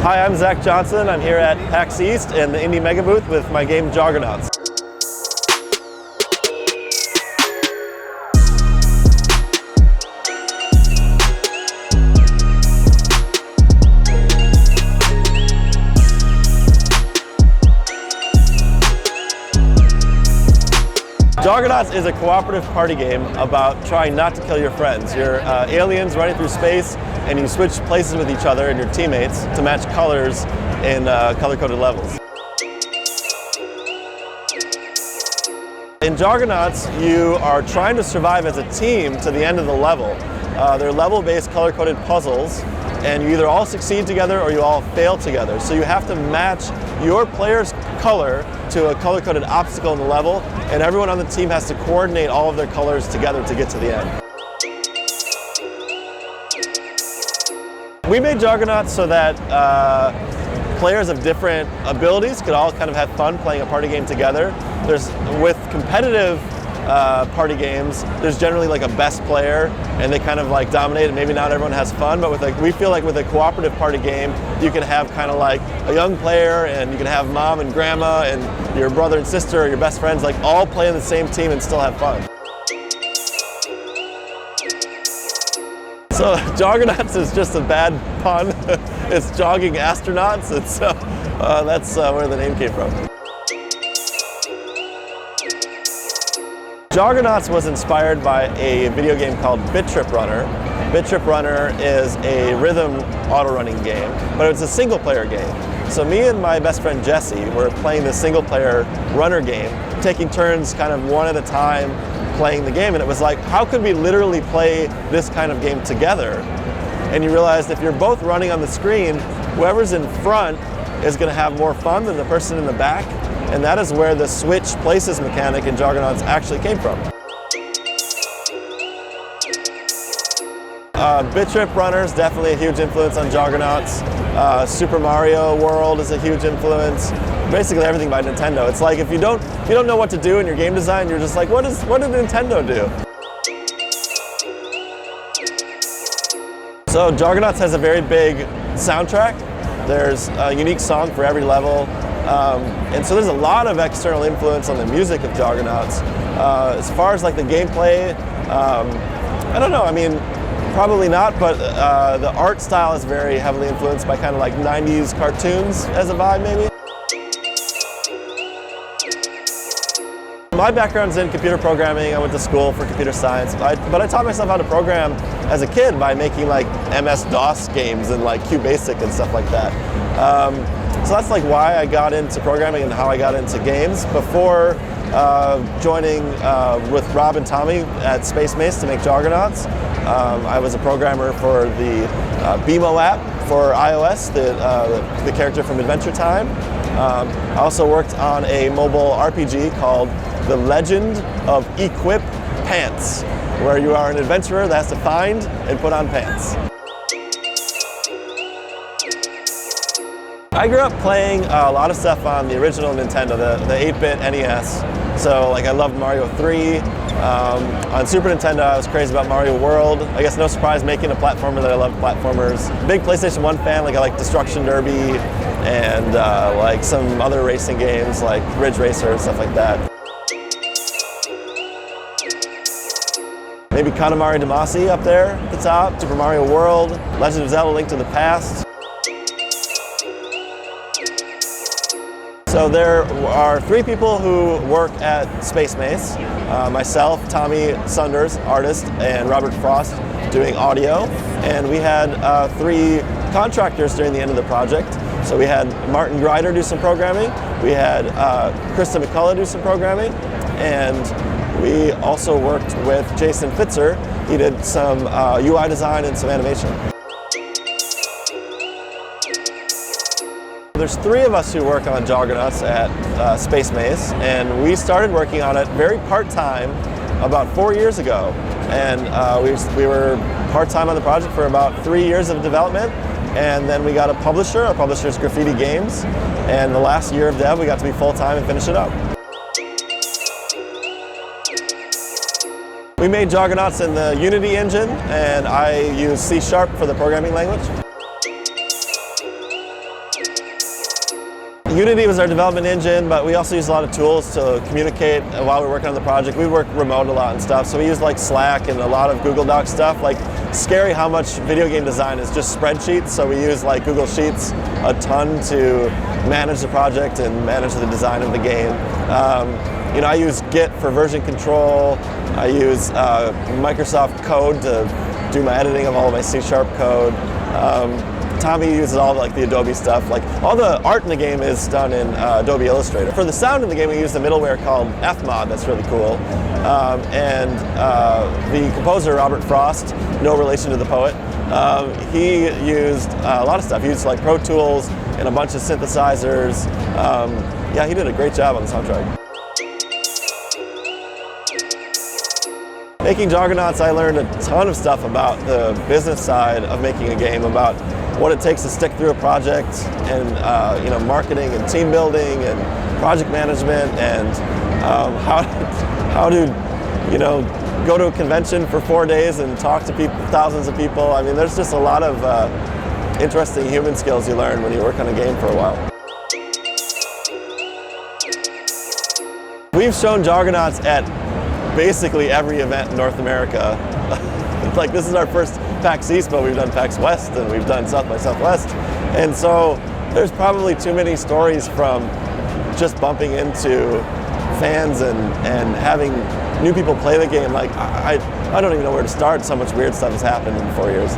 Hi, I'm Zach Johnson. I'm here at PAX East in the Indie Mega Booth with my game Joggernauts. Joggernauts is a cooperative party game about trying not to kill your friends. You're aliens running through space, and you switch places with each other and your teammates to match colors in color-coded levels. In Joggernauts, you are trying to survive as a team to the end of the level. They're level-based color-coded puzzles, and you either all succeed together or you all fail together. So you have to match your player's color to a color-coded obstacle in the level, and everyone on the team has to coordinate all of their colors together to get to the end. We made Joggernauts so that players of different abilities could all kind of have fun playing a party game together. With competitive party games, there's generally like a best player, and they kind of like dominate, and maybe not everyone has fun, but we feel like with a cooperative party game, you can have kind of like a young player, and you can have mom and grandma and your brother and sister or your best friends like all play in the same team and still have fun. So Joggernauts is just a bad pun. It's jogging astronauts, and so that's where the name came from. Joggernauts was inspired by a video game called Bit Trip Runner. Bit Trip Runner is a rhythm auto-running game, but it's a single-player game. So me and my best friend Jesse were playing the single-player runner game, taking turns kind of one at a time playing the game, and it was like, how could we literally play this kind of game together? And you realized if you're both running on the screen, whoever's in front is going to have more fun than the person in the back. And that is where the switch places mechanic in Joggernauts actually came from. Bit Trip Runner is definitely a huge influence on Joggernauts. Super Mario World is a huge influence. Basically everything by Nintendo. It's like if you don't know what to do in your game design, you're just like, what did Nintendo do? So Joggernauts has a very big soundtrack. There's a unique song for every level. And so there's a lot of external influence on the music of Joggernauts. As far as like the gameplay, I don't know, I mean, probably not, but the art style is very heavily influenced by kind of like 90s cartoons as a vibe maybe. My background's in computer programming. I went to school for computer science, but I taught myself how to program as a kid by making like MS-DOS games and like QBasic and stuff like that. So that's like why I got into programming and how I got into games. Before joining with Rob and Tommy at Space Mace to make Joggernauts, I was a programmer for the BMO app for iOS, the character from Adventure Time. I also worked on a mobile RPG called The Legend of Equip Pants, where you are an adventurer that has to find and put on pants. I grew up playing a lot of stuff on the original Nintendo, the 8-bit NES. So like I loved Mario 3. On Super Nintendo I was crazy about Mario World. I guess no surprise making a platformer that I love platformers. Big PlayStation 1 fan, like I like Destruction Derby and like some other racing games like Ridge Racer and stuff like that. Maybe Katamari Damacy up there at the top, Super Mario World, Legend of Zelda: Link to the Past. So there are 3 people who work at Space Mace. Myself, Tommy Sunders, artist, and Robert Frost doing audio. And we had 3 contractors during the end of the project. So we had Martin Grider do some programming, we had Krista McCullough do some programming, and we also worked with Jason Fitzer. He did some UI design and some animation. There's 3 of us who work on Joggernauts at Space Mace, and we started working on it very part-time about 4 years ago. And we were part-time on the project for about 3 years of development, and then we got a publisher. Our publisher is Graffiti Games, and the last year of dev we got to be full-time and finish it up. We made Joggernauts in the Unity engine, and I use C# for the programming language. Unity was our development engine, but we also use a lot of tools to communicate while we're working on the project. We work remote a lot and stuff, so we use like Slack and a lot of Google Docs stuff. Like, scary how much video game design is just spreadsheets, so we use like Google Sheets a ton to manage the project and manage the design of the game. You know, I use Git for version control. I use Microsoft Code to do my editing of all of my C# code. Tommy uses all like the Adobe stuff. Like, all the art in the game is done in Adobe Illustrator. For the sound in the game, we use the middleware called Fmod. That's really cool. The composer, Robert Frost, no relation to the poet, he used a lot of stuff. He used like Pro Tools and a bunch of synthesizers. Yeah, he did a great job on the soundtrack. Making Joggernauts, I learned a ton of stuff about the business side of making a game, about what it takes to stick through a project, and you know, marketing and team building and project management, and how to, you know, go to a convention for 4 days and talk to people, thousands of people. I mean, there's just a lot of interesting human skills you learn when you work on a game for a while. We've shown Joggernauts at basically every event in North America. Like, this is our first PAX East, but we've done PAX West and we've done South by Southwest. And so there's probably too many stories from just bumping into fans and having new people play the game. Like, I don't even know where to start. So much weird stuff has happened in 4 years.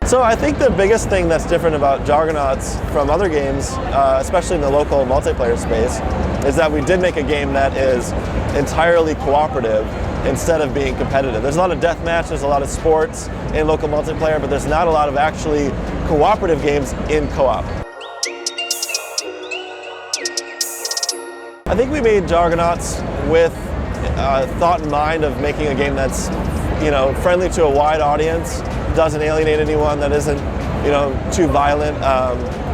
So I think the biggest thing that's different about Joggernauts from other games, especially in the local multiplayer space, is that we did make a game that is entirely cooperative instead of being competitive. There's a lot of deathmatch, there's a lot of sports in local multiplayer, but there's not a lot of actually cooperative games in co-op. I think we made Joggernauts with thought in mind of making a game that's, you know, friendly to a wide audience, doesn't alienate anyone, that isn't, you know, too violent.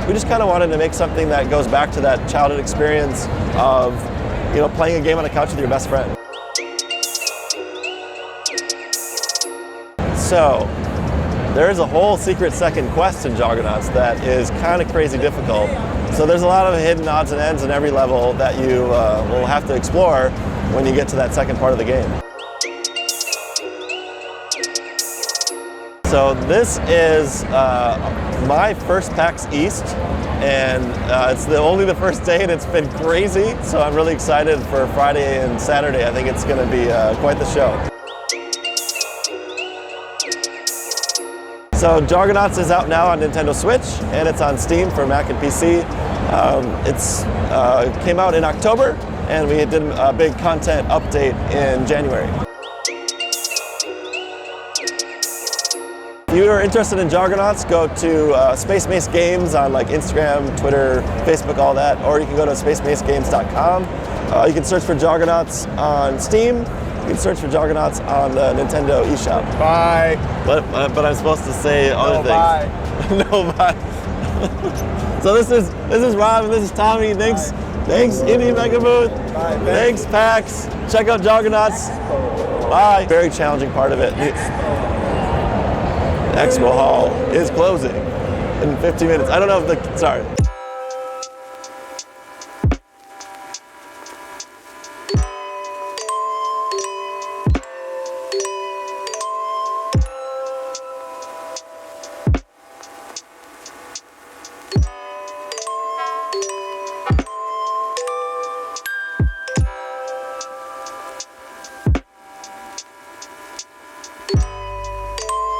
We just kind of wanted to make something that goes back to that childhood experience of, you know, playing a game on a couch with your best friend. So, there is a whole secret second quest in Joggernauts that is kind of crazy difficult. So there's a lot of hidden odds and ends in every level that you will have to explore when you get to that second part of the game. So this is my first PAX East, and it's only the first day, and it's been crazy. So I'm really excited for Friday and Saturday. I think it's going to be quite the show. So Joggernauts is out now on Nintendo Switch, and it's on Steam for Mac and PC. It came out in October, and we did a big content update in January. If you are interested in Joggernauts, go to Space Mace Games on like Instagram, Twitter, Facebook, all that, or you can go to spacemacegames.com. You can search for Joggernauts on Steam. You can search for Joggernauts on the Nintendo eShop. Bye. But I'm supposed to say other things. Bye. No, bye. So this is Rob and this is Tommy. Thanks, Indie Mega Booth. Bye. Thanks, PAX. Check out Joggernauts. Bye. Very challenging part of it. The Expo Hall is closing in 15 minutes. I don't know if sorry.